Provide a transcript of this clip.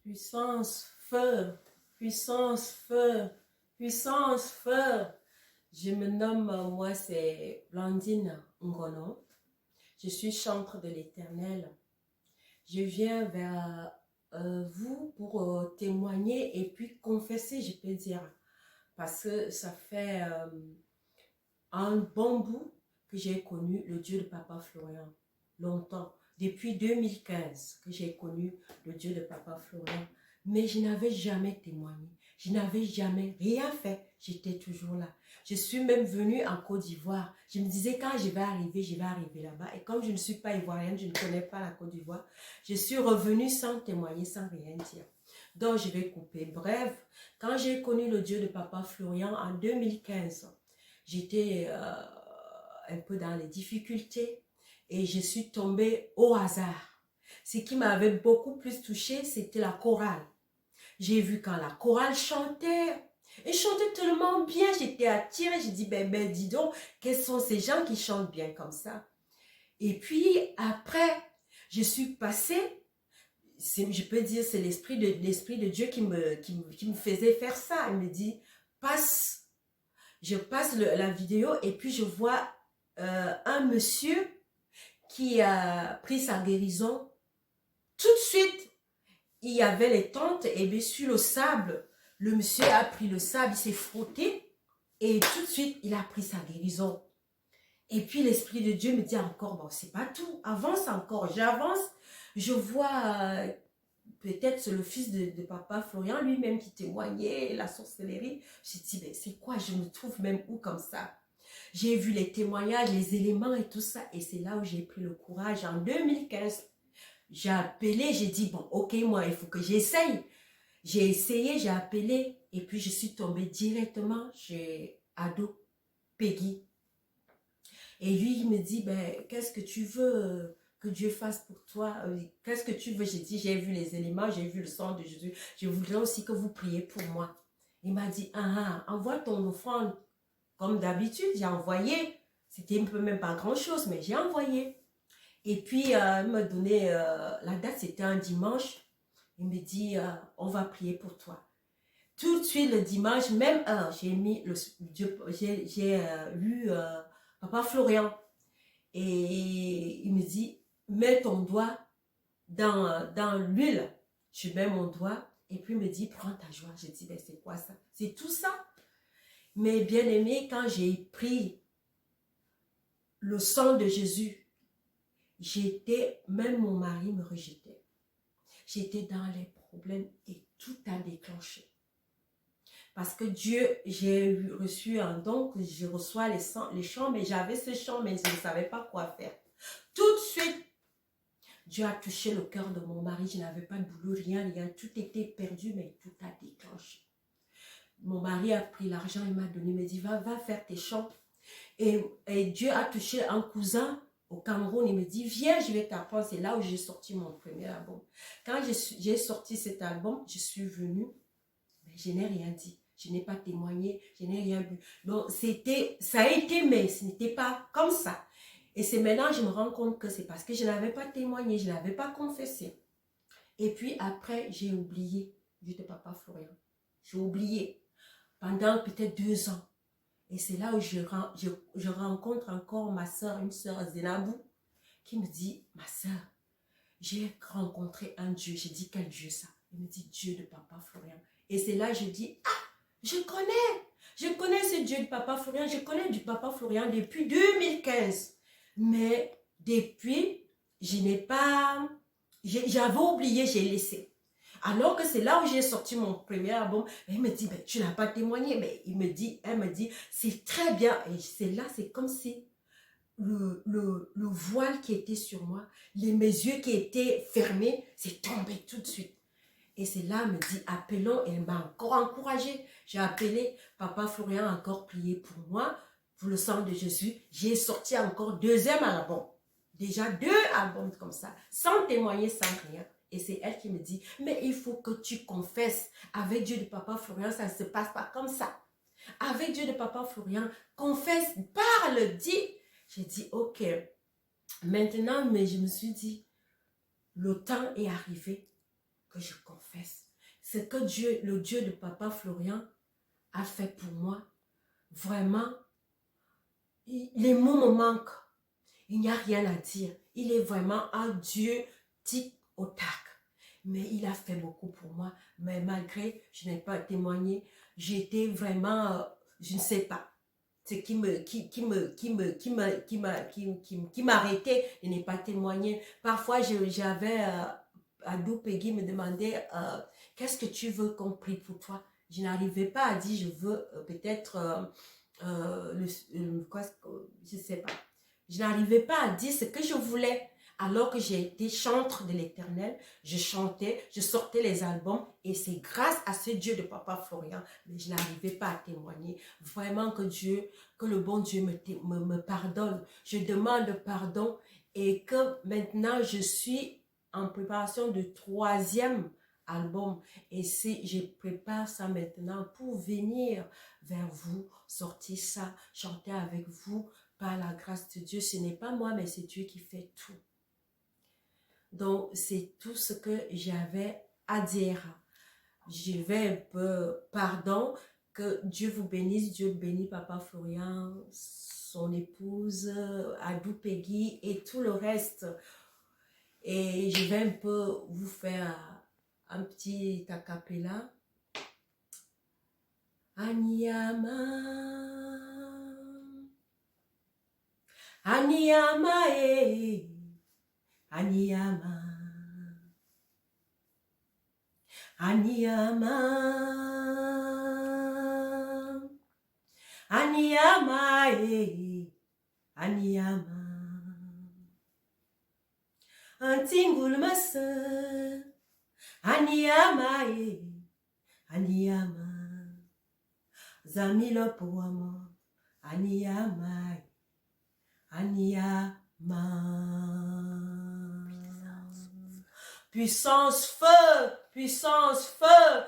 Puissance, feu, puissance, feu, puissance, feu. Je me nomme, moi c'est Blandine Ngono. Je suis chantre de l'Éternel. Je viens vers vous pour témoigner et puis confesser, je peux dire. Parce que ça fait un bon bout que j'ai connu le Dieu de Papa Florian. Longtemps. Depuis 2015 que j'ai connu le Dieu de Papa Florian. Mais je n'avais jamais témoigné. Je n'avais jamais rien fait. J'étais toujours là. Je suis même venue en Côte d'Ivoire. Je me disais quand je vais arriver là-bas. Et comme je ne suis pas ivoirienne, je ne connais pas la Côte d'Ivoire, je suis revenue sans témoigner, sans rien dire. Donc je vais couper. Bref, quand j'ai connu le Dieu de Papa Florian en 2015, j'étais un peu dans les difficultés et je suis tombée au hasard. Ce qui m'avait beaucoup plus touchée, c'était la chorale. J'ai vu quand la chorale chantait, et chantait tellement bien, j'étais attirée, j'ai dit, dis donc, quels sont ces gens qui chantent bien comme ça? Et puis après, je suis passée, je peux dire, c'est l'esprit de Dieu qui me faisait faire ça. Il me dit, passe, je passe la vidéo et puis je vois un monsieur qui a pris sa guérison. Tout de suite, il y avait les tentes et bien sur le sable, le monsieur a pris le sable, il s'est frotté et tout de suite, il a pris sa guérison. Et puis l'Esprit de Dieu me dit encore, bon, c'est pas tout, avance encore, j'avance. Je vois peut-être c'est le fils de Papa Florian lui-même qui témoignait la sorcellerie. J'ai dit, mais c'est quoi, je me trouve même où comme ça? J'ai vu les témoignages, les éléments et tout ça. Et c'est là où j'ai pris le courage. En 2015, j'ai appelé, j'ai dit, bon, ok, moi, il faut que j'essaye. J'ai essayé, j'ai appelé. Et puis, je suis tombée directement chez Ado Peggy. Et lui, il me dit, ben, qu'est-ce que tu veux que Dieu fasse pour toi? Qu'est-ce que tu veux? J'ai dit, j'ai vu les éléments, j'ai vu le sang de Jésus. Je voudrais aussi que vous priez pour moi. Il m'a dit, envoie ton offrande. Comme d'habitude, j'ai envoyé. C'était un peu même pas grand-chose, mais j'ai envoyé. Et puis, il m'a donné la date, c'était un dimanche. Il me dit, on va prier pour toi. Tout de suite, le dimanche, même heure, j'ai mis j'ai lu Papa Florian. Et il me dit, mets ton doigt dans l'huile. Je mets mon doigt et puis il me dit, prends ta joie. J'ai dit, ben c'est quoi ça? C'est tout ça. Mais bien aimé, quand j'ai pris le sang de Jésus, même mon mari me rejetait. J'étais dans les problèmes et tout a déclenché. Parce que Dieu, j'ai reçu un don que je reçois les chants, mais j'avais ce chant, mais je ne savais pas quoi faire. Tout de suite, Dieu a touché le cœur de mon mari. Je n'avais pas de boulot, rien. Tout était perdu, mais tout a déclenché. Mon mari a pris l'argent, il m'a donné, il m'a dit, va faire tes chants. Et Dieu a touché un cousin au Cameroun, il me dit, viens, je vais t'apprendre. C'est là où j'ai sorti mon premier album. Quand j'ai sorti cet album, je suis venue, mais je n'ai rien dit. Je n'ai pas témoigné, je n'ai rien vu. Donc, ça a été, mais ce n'était pas comme ça. Et c'est maintenant que je me rends compte que c'est parce que je n'avais pas témoigné, je n'avais pas confessé. Et puis après, j'ai oublié Dieu de Papa Florian. J'ai oublié pendant peut-être 2 ans. Et c'est là où je rencontre encore ma soeur, une soeur Zénabou, qui me dit, ma soeur, j'ai rencontré un Dieu. J'ai dit, quel Dieu ça? Il me dit, Dieu de Papa Florian. Et c'est là que je dis, je connais ce Dieu de Papa Florian, je connais du Papa Florian depuis 2015. Mais depuis, j'avais oublié, j'ai laissé. Alors que c'est là où j'ai sorti mon premier album, il me dit, tu n'as pas témoigné, mais elle me dit, c'est très bien. Et c'est là, c'est comme si le voile qui était sur moi, mes yeux qui étaient fermés, c'est tombé tout de suite. Et c'est là, elle me dit, appelons, et elle m'a encore encouragée. J'ai appelé, Papa Florian a encore prié pour moi, pour le sang de Jésus. J'ai sorti encore 2e album. Déjà 2 albums comme ça, sans témoigner, sans rien. Et c'est elle qui me dit, mais il faut que tu confesses. Avec Dieu de Papa Florian, ça ne se passe pas comme ça. Avec Dieu de Papa Florian, confesse, parle, dis. J'ai dit, ok. Maintenant, mais je me suis dit, le temps est arrivé que je confesse. Ce que Dieu, le Dieu de Papa Florian, a fait pour moi, vraiment, les mots me manquent. Il n'y a rien à dire. Il est vraiment un Dieu tic au tac. Mais il a fait beaucoup pour moi. Mais malgré, je n'ai pas témoigné. J'étais vraiment, je ne sais pas. Ce qui m'arrêtait de ne pas témoigner. Parfois, j'avais, Adou Peggy me demandait, qu'est-ce que tu veux qu'on prie pour toi? Je n'arrivais pas à dire, je veux peut-être, je ne sais pas. Je n'arrivais pas à dire ce que je voulais. Alors que j'ai été chantre de l'Éternel, je chantais, je sortais les albums et c'est grâce à ce Dieu de Papa Florian, mais je n'arrivais pas à témoigner. Vraiment que le bon Dieu me pardonne. Je demande pardon et que maintenant je suis en préparation de 3e album et je prépare ça maintenant pour venir vers vous, sortir ça, chanter avec vous. Par la grâce de Dieu, ce n'est pas moi, mais c'est Dieu qui fait tout. Donc, c'est tout ce que j'avais à dire. Je vais un peu, pardon, que Dieu vous bénisse, Dieu bénit Papa Florian, son épouse, Adou Peggy et tout le reste. Et je vais un peu vous faire un petit a cappella. Anyama. Anyama, Anyama, Anyama, Anyama, Anyama, Antingul masa, Anyama, Anyama, Zamilo poama, Anyama, Anyama. Puissance, feu, puissance, feu.